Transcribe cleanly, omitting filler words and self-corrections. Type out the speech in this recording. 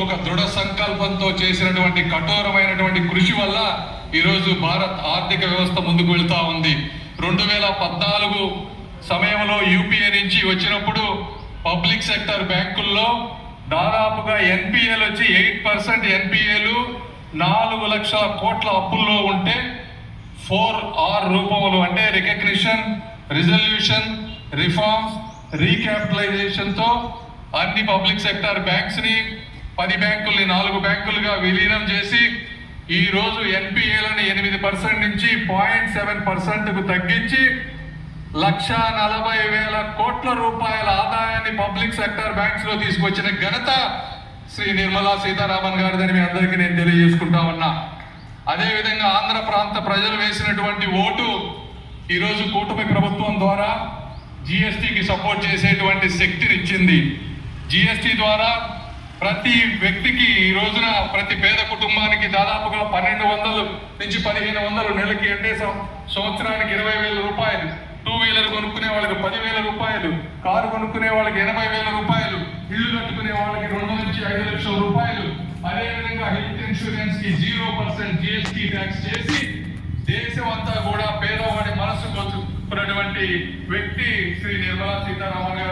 ఒక దృఢ సంకల్పంతో చేసినటువంటి కఠోరమైనటువంటి కృషి వల్ల ఈరోజు భారత్ ఆర్థిక వ్యవస్థ ముందుకు వెళ్తా ఉంది. 2014 సమయంలో యూపీఏ నుంచి వచ్చినప్పుడు పబ్లిక్ సెక్టర్ బ్యాంకుల్లో దాదాపుగా ఎన్పిఏలు వచ్చి 8% ఎన్పిఏలు 4 లక్షల కోట్ల అప్పుల్లో ఉంటే 4R రూపంలో అంటే రికగ్నిషన్, రిజల్యూషన్, రిఫార్మ్స్, రీక్యాపిటలైజేషన్తో అన్ని పబ్లిక్ సెక్టర్ బ్యాంక్స్ ని 10 బ్యాంకుల్ని 4 బ్యాంకులుగా విలీనం చేసి ఈ రోజు ఎన్పిఏలని 8% నుంచి 0.7%కు తగ్గించి 1,40,000 కోట్ల రూపాయల ఆదాయాన్ని పబ్లిక్ సెక్టర్ బ్యాంక్స్ లో తీసుకొచ్చిన ఘనత శ్రీ నిర్మలా సీతారామన్ గారిదని మీ అందరికీ నేను తెలియజేసుకుంటా ఉన్నా. అదేవిధంగా ఆంధ్ర ప్రాంత ప్రజలు వేసినటువంటి ఓటు ఈరోజు కూటమి ప్రభుత్వం ద్వారా జిఎస్టికి సపోర్ట్ చేసేటువంటి శక్తిని ఇచ్చింది. జిఎస్టి ద్వారా ప్రతి వ్యక్తికి ఈ రోజున ప్రతి పేద కుటుంబానికి దాదాపుగా 1,200 నుంచి 1,500 నెలకి అంటే సంవత్సరానికి 20,000 రూపాయలు, 2 వీలర్ కొనుక్కునే వాళ్ళకి 10,000 రూపాయలు, కారు కొనుక్కునే వాళ్ళకి 80,000 రూపాయలు, ఇల్లు కట్టుకునే వాళ్ళకి 2 నుంచి 5 లక్షల రూపాయలు. అదేవిధంగా హెల్త్ ఇన్సూరెన్స్ కి 0% జిఎస్టి ట్యాక్స్ చేసి దేశం అంతా కూడా పేదవాడి మనసు కొట్టుకున్నటువంటి వ్యక్తి శ్రీ నిర్మలా సీతారామన్ గారు.